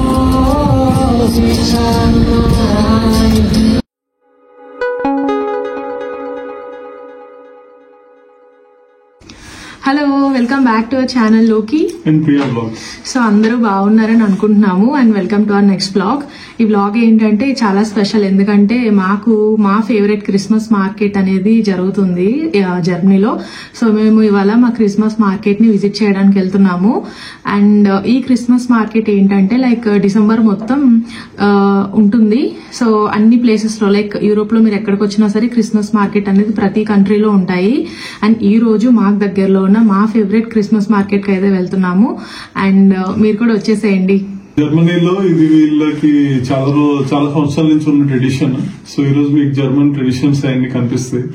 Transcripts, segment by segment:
close each time. Hello, welcome back to our channel లోకి and Priya blogs. So అందరూ బాగున్నారని అనుకుంటున్నాము and welcome to our next blog. ఈ blog ఏంటంటే చాలా స్పెషల్, ఎందుకంటే మా ఫేవరెట్ క్రిస్మస్ మార్కెట్ అనేది జరుగుతుంది జర్మనీలో. సో మేము ఇవాళ మా క్రిస్మస్ మార్కెట్ ని విజిట్ చేయడానికి వెళ్తున్నాము. అండ్ ఈ క్రిస్మస్ మార్కెట్ ఏంటంటే లైక్ డిసెంబర్ మొత్తం ఉంటుంది. సో అన్ని ప్లేసెస్ లో లైక్ యూరోప్ లో మీరు ఎక్కడికి వచ్చినా సరే క్రిస్మస్ మార్కెట్ అనేది ప్రతి కంట్రీలో ఉంటాయి. అండ్ ఈ రోజు మాకు దగ్గరలో ఉన్న మా ఫేవరెట్ క్రిస్మస్ మార్కెట్ కి అయితే వెళ్తున్నాము. అండ్ మీరు కూడా వచ్చేసేయండి. జర్మనీలో ఇది వీళ్ళకి చాలా సంవత్సరాల నుంచి ఉన్న ట్రెడిషన్. సో ఈ రోజు మీకు జర్మన్ ట్రెడిషన్స్ అన్ని కనిపిస్తాయి.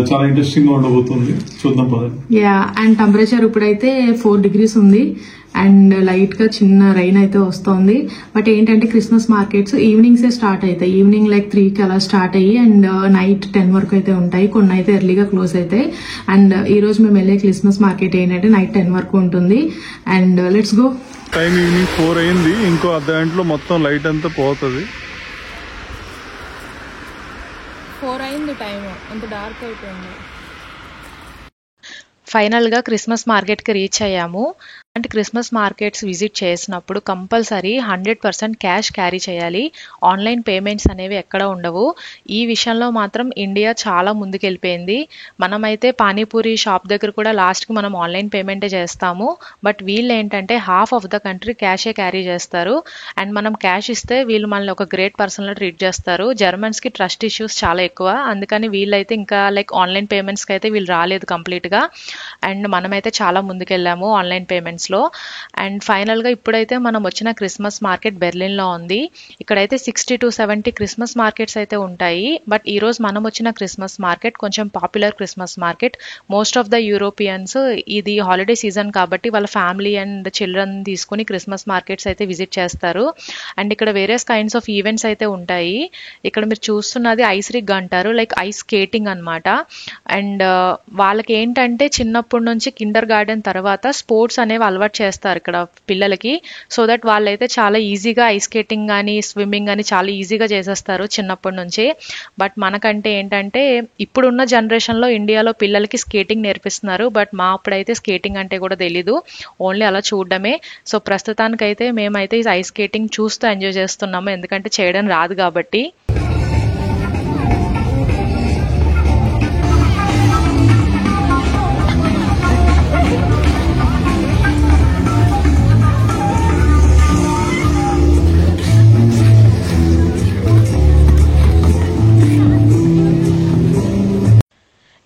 చాలా ఇంట్రెస్టింగ్ గా ఉండబోతుంది, చూద్దాం పదండి. యా, అండ్ టెంపరేచర్ ఇప్పుడైతే 4 degrees ఉంది అండ్ లైట్ గా చిన్న రైన్ అయితే వస్తుంది. బట్ ఏంటంటే క్రిస్మస్ మార్కెట్స్ ఈవినింగ్సే స్టార్ట్ అవుతాయి. ఈవినింగ్ లైక్ 3కి అలా స్టార్ట్ అయ్యి అండ్ నైట్ 10 వరకు అయితే ఉంటాయి. కొన్ని అయితే ఎర్లీగా క్లోజ్ అవుతాయి. అండ్ ఈ రోజు మేము వెళ్ళే క్రిస్మస్ మార్కెట్ ఏంటంటే నైట్ 10 వరకు ఉంటుంది. And let's go. Time evening 4 అయింది. ఇంకో అర్ధ గంటలో మొత్తం లైట్ అంతా పోతుంది. 4 అయింది టైం, అంత డార్క్ అయిపోయింది. ఫైనల్ గా క్రిస్మస్ మార్కెట్ కి రీచ్ అయ్యాము. అంటే క్రిస్మస్ మార్కెట్స్ విజిట్ చేసినప్పుడు కంపల్సరీ 100% క్యాష్ క్యారీ చేయాలి. ఆన్లైన్ పేమెంట్స్ అనేవి ఎక్కడ ఉండవు. ఈ విషయంలో మాత్రం ఇండియా చాలా ముందుకెళ్ళిపోయింది. మనమైతే పానీపూరి షాప్ దగ్గర కూడా లాస్ట్కి మనం ఆన్లైన్ పేమెంటే చేస్తాము. బట్ వీళ్ళు ఏంటంటే హాఫ్ ఆఫ్ ద కంట్రీ క్యాషే క్యారీ చేస్తారు. అండ్ మనం క్యాష్ ఇస్తే వీళ్ళు మనల్ని ఒక గ్రేట్ పర్సన్లో ట్రీట్ చేస్తారు. జర్మన్స్కి ట్రస్ట్ ఇష్యూస్ చాలా ఎక్కువ, అందుకని వీళ్ళైతే ఇంకా లైక్ ఆన్లైన్ పేమెంట్స్కి అయితే వీళ్ళు రాలేదు కంప్లీట్గా. అండ్ మనమైతే చాలా ముందుకెళ్ళాము ఆన్లైన్ పేమెంట్స్లో. అండ్ ఫైనల్గా ఇప్పుడైతే మనం వచ్చిన క్రిస్మస్ మార్కెట్ బెర్లిన్లో ఉంది. ఇక్కడైతే 60 to 70 క్రిస్మస్ మార్కెట్స్ అయితే ఉంటాయి. బట్ ఈరోజు మనం వచ్చిన క్రిస్మస్ మార్కెట్ కొంచెం popular Christmas market. Most of the Europeans ఇది హాలిడే సీజన్ కాబట్టి వాళ్ళ ఫ్యామిలీ అండ్ చిల్డ్రన్ తీసుకుని క్రిస్మస్ మార్కెట్స్ అయితే విజిట్ చేస్తారు. అండ్ ఇక్కడ వేరియస్ కైండ్స్ ఆఫ్ ఈవెంట్స్ అయితే ఉంటాయి. ఇక్కడ మీరు చూస్తున్నది ఐస్ రిగ్ అంటారు, లైక్ ఐస్ స్కేటింగ్ అనమాట. అండ్ వాళ్ళకి ఏంటంటే చిన్నప్పటి నుంచి కిండర్ గార్డెన్ తర్వాత స్పోర్ట్స్ అనేవి అలవాటు చేస్తారు ఇక్కడ పిల్లలకి. సో దట్ వాళ్ళైతే చాలా ఈజీగా ఐస్ స్కేటింగ్ కానీ స్విమ్మింగ్ కానీ చాలా ఈజీగా చేసేస్తారు చిన్నప్పటి నుంచి. బట్ మనకంటే ఏంటంటే ఇప్పుడున్న జనరేషన్లో ఇండియాలో పిల్లలకి స్కేటింగ్ నేర్పిస్తున్నారు. బట్ మా అప్పుడైతే స్కేటింగ్ అంటే కూడా తెలీదు, ఓన్లీ అలా చూడడమే. సో ప్రస్తుతానికైతే మేమైతే ఈ ఐస్ స్కేటింగ్ చూస్తూ ఎంజాయ్ చేస్తున్నాము, ఎందుకంటే చేయడం రాదు కాబట్టి.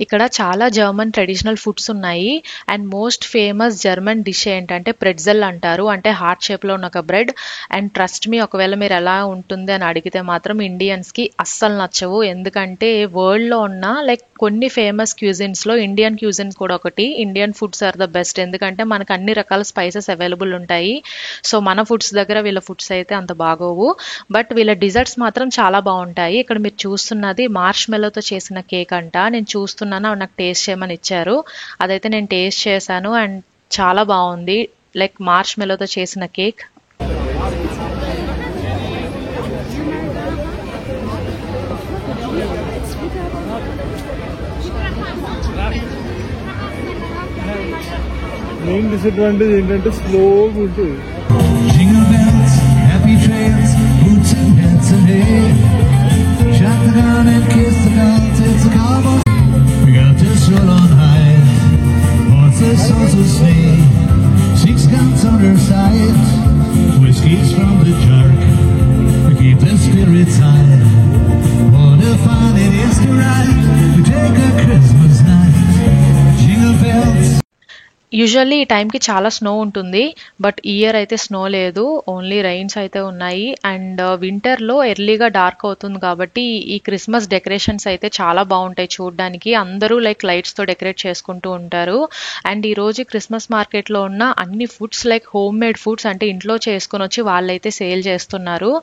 ఇక్కడ చాలా జర్మన్ ట్రెడిషనల్ ఫుడ్స్ ఉన్నాయి. And most famous German dish ఏంటంటే ప్రెట్జెల్ అంటారు, అంటే హార్ట్ షేప్లో ఉన్న ఒక బ్రెడ్. అండ్ ట్రస్ట్ మీ, ఒకవేళ మీరు ఎలా ఉంటుంది అని అడిగితే మాత్రం ఇండియన్స్కి అస్సలు నచ్చవు. ఎందుకంటే వరల్డ్లో ఉన్న లైక్ కొన్ని ఫేమస్ క్యూజిన్స్లో ఇండియన్ క్యూజిన్స్ కూడా ఒకటి. Indian foods are the best, ఎందుకంటే మనకు అన్ని రకాల స్పైసెస్ అవైలబుల్ ఉంటాయి. సో మన ఫుడ్స్ దగ్గర వీళ్ళ ఫుడ్స్ అయితే అంత బాగోవు. బట్ వీళ్ళ డిజర్ట్స్ మాత్రం చాలా బాగుంటాయి. ఇక్కడ మీరు చూస్తున్నది మార్ష్ మెలోతో చేసిన కేక్ అంట. నేను చూస్తున్నాను, నాకు టేస్ట్ చేయమని ఇచ్చారు. అదైతే నేను టేస్ట్ చేశాను అండ్ చాలా బాగుంది, లైక్ మార్ష్ మెలోతో చేసిన కేక్. మెయిన్ డిసడ్వాంటేజ్ ఏంటంటే స్లోగా ఉంటుంది. Jingle bells, happy trails, boots and hats ahead. Shut the gun and kiss the guns, it's a cowboy. We got this roll on high, horses also sleigh. 6 guns on her side, whiskey's from the jerk to keep the spirits high. What a fun it is to ride, we take a Christmas night. Jingle bells. Usually ఈ టైంకి చాలా snow ఉంటుంది, but ఈ year అయితే snow లేదు, only rains అయితే ఉన్నాయి. And వింటర్లో ఎర్లీగా డార్క్ అవుతుంది కాబట్టి ఈ క్రిస్మస్ డెకరేషన్స్ అయితే చాలా బాగుంటాయి చూడడానికి. అందరూ లైక్ లైట్స్తో డెకరేట్ చేసుకుంటూ ఉంటారు. అండ్ ఈరోజు క్రిస్మస్ మార్కెట్లో ఉన్న అన్ని foods like home made foods, అంటే ఇంట్లో చేసుకొని వచ్చి వాళ్ళైతే సేల్ చేస్తున్నారు.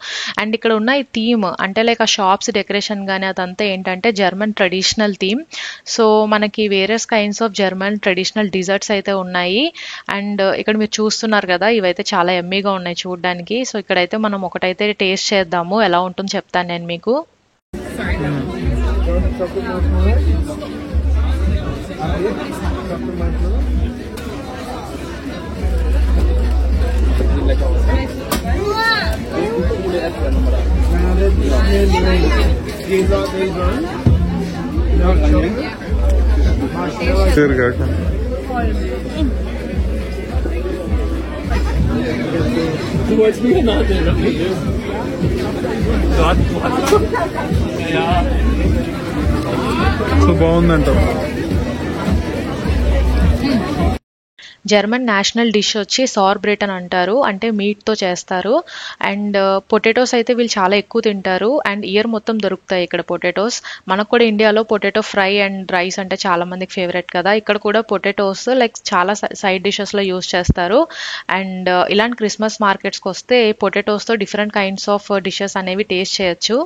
అండ్ ఇక్కడ ఉన్న ఈ థీమ్ అంటే లైక్ ఆ షాప్స్ డెకరేషన్ కానీ అదంతా ఏంటంటే జర్మన్ ట్రెడిషనల్ థీమ్. సో మనకి various kinds of German traditional desserts అయితే ఉన్నాయి. అండ్ ఇక్కడ మీరు చూస్తున్నారు కదా, ఇవైతే చాలా ఎమ్మీగా ఉన్నాయి చూడడానికి. సో ఇక్కడైతే మనం ఒకటైతే టేస్ట్ చేద్దాము, ఎలా ఉంటుందో చెప్తాను నేను మీకు. బాగుందంట. జర్మన్ నేషనల్ డిష్ వచ్చి సార్బ్రెట్ అని అంటారు, అంటే మీట్తో చేస్తారు. అండ్ పొటాటోస్ అయితే వీళ్ళు చాలా ఎక్కువ తింటారు, అండ్ ఇయర్ మొత్తం దొరుకుతాయి ఇక్కడ పొటాటోస్. మనకు కూడా ఇండియాలో పొటాటో ఫ్రై అండ్ రైస్ అంటే చాలా మందికి ఫేవరెట్ కదా, ఇక్కడ కూడా పొటాటోస్ లైక్ చాలా సైడ్ డిషెస్లో యూస్ చేస్తారు. అండ్ ఇలాంటి క్రిస్మస్ మార్కెట్స్కి వస్తే పొటాటోస్తో డిఫరెంట్ కైండ్స్ ఆఫ్ డిషెస్ అనేవి టేస్ట్ చేయొచ్చు.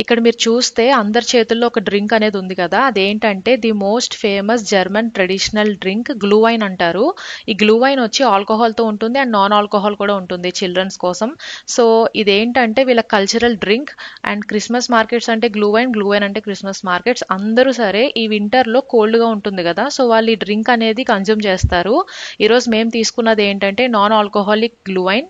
ఇక్కడ మీరు చూస్తే అందరి చేతుల్లో ఒక డ్రింక్ అనేది ఉంది కదా, అదేంటంటే the most famous German traditional drink gluhwein అంటారు. ఈ గ్లూవైన్ వచ్చి ఆల్కహాల్తో ఉంటుంది అండ్ నాన్ ఆల్కహాల్ కూడా ఉంటుంది చిల్డ్రన్స్ కోసం. సో ఇదేంటంటే వీళ్ళ cultural drink. And Christmas markets అంటే గ్లూవైన్ అంటే క్రిస్మస్ మార్కెట్స్. అందరూ సరే ఈ వింటర్లో కోల్డ్గా ఉంటుంది కదా, సో వాళ్ళు ఈ డ్రింక్ అనేది కన్జ్యూమ్ చేస్తారు. ఈరోజు మేము తీసుకున్నది ఏంటంటే non alcoholic gluhwein.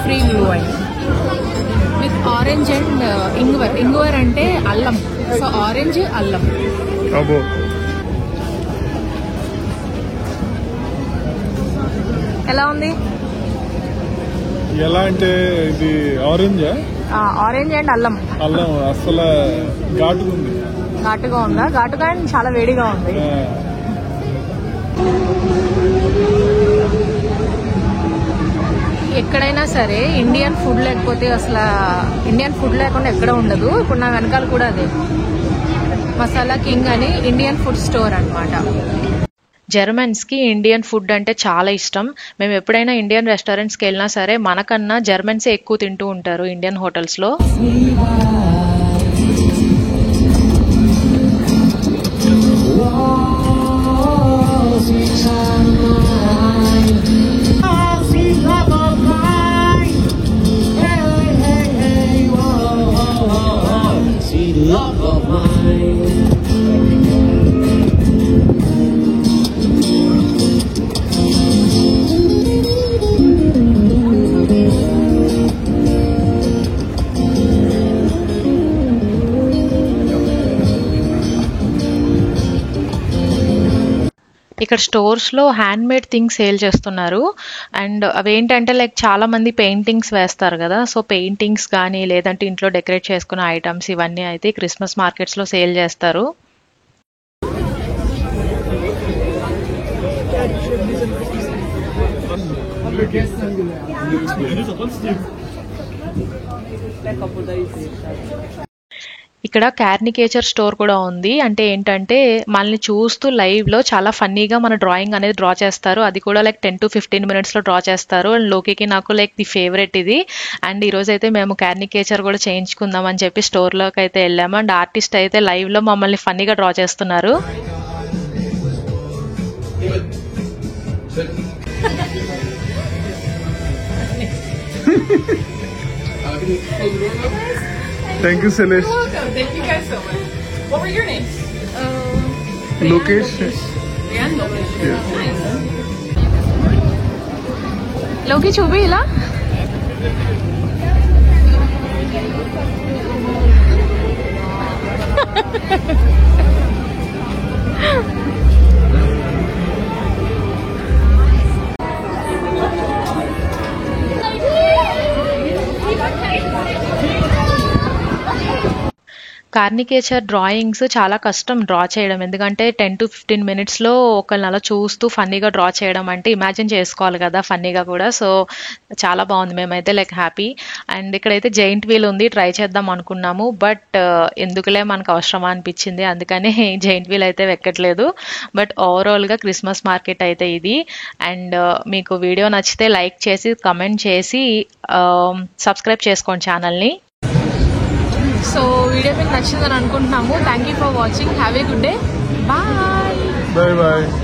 Free gluhwein with orange and ginger అంటే అల్లం. సో ఆరెంజ్ అల్లం. ఎలా ఉంది? ఎలా అంటే ఇది ఆరెంజ్ అండ్ అల్లం. అసలు ఘాటుగా ఉందా? ఘాటుగా అండ్ చాలా వేడిగా ఉంది. ఎక్కడైనా సరే ఇండియన్ ఫుడ్ లేకపోతే అసలు ఇండియన్ ఫుడ్ లేకుండా ఎక్కడ ఉండదు. ఇప్పుడు నా వెనకాల కూడా అదే మసాలా కింగ్ అని ఇండియన్ ఫుడ్ స్టోర్ అన్నమాట. జర్మన్స్కి ఇండియన్ ఫుడ్ అంటే చాలా ఇష్టం. మేము ఎప్పుడైనా ఇండియన్ రెస్టారెంట్స్కి వెళ్ళినా సరే మనకన్నా జర్మన్సే ఎక్కువ తింటూ ఉంటారు ఇండియన్ హోటల్స్లో. ఇక్కడ స్టోర్స్లో హ్యాండ్ మేడ్ థింగ్స్ సేల్ చేస్తున్నారు. అండ్ అవేంటంటే లైక్ చాలా మంది పెయింటింగ్స్ వేస్తారు కదా, సో పెయింటింగ్స్ కానీ లేదంటే ఇంట్లో డెకరేట్ చేసుకున్న ఐటమ్స్ ఇవన్నీ అయితే క్రిస్మస్ మార్కెట్స్లో సేల్ చేస్తారు. ఇక్కడ క్యారికేచర్ స్టోర్ కూడా ఉంది. అంటే ఏంటంటే మనల్ని చూస్తూ లైవ్లో చాలా ఫన్నీగా మన డ్రాయింగ్ అనేది డ్రా చేస్తారు. అది కూడా లైక్ 10 to 15 minutesలో డ్రా చేస్తారు. అండ్ లోకికి నాకు లైక్ ది ఫేవరెట్ ఇది. అండ్ ఈరోజు అయితే మేము క్యారికేచర్ కూడా చేయించుకుందాం అని చెప్పి స్టోర్లోకి అయితే వెళ్ళాము. అండ్ ఆర్టిస్ట్ అయితే లైవ్లో మమ్మల్ని ఫన్నీగా డ్రా చేస్తున్నారు. Thank you, Celeste. You're welcome. Thank you guys so much. What were your names? Lokesh. And Lokesh. Yeah. Nice. లోకి చూపి ఇలా. కార్నికేచర్ డ్రాయింగ్స్ చాలా కష్టం డ్రా చేయడం. ఎందుకంటే 10 to 15 minutesలో ఒకళ్ళని అలా చూస్తూ ఫన్నీగా డ్రా చేయడం అంటే ఇమాజిన్ చేసుకోవాలి కదా ఫన్నీగా కూడా. సో చాలా బాగుంది. మేమైతే లైక్ హ్యాపీ. అండ్ ఇక్కడైతే జైంట్ వీల్ ఉంది, ట్రై చేద్దాం అనుకున్నాము. బట్ ఎందుకులే మనకు అవసరమా అనిపించింది, అందుకని జైంట్ వీల్ అయితే ఎక్కట్లేదు. బట్ ఓవరాల్గా క్రిస్మస్ మార్కెట్ అయితే ఇది. అండ్ మీకు వీడియో నచ్చితే లైక్ చేసి కమెంట్ చేసి సబ్స్క్రైబ్ చేసుకోండి ఛానల్ని. సో వీడియో మీకు నచ్చిందని అనుకుంటున్నాము. Thank you for watching. Have a good day. Bye. Bye bye.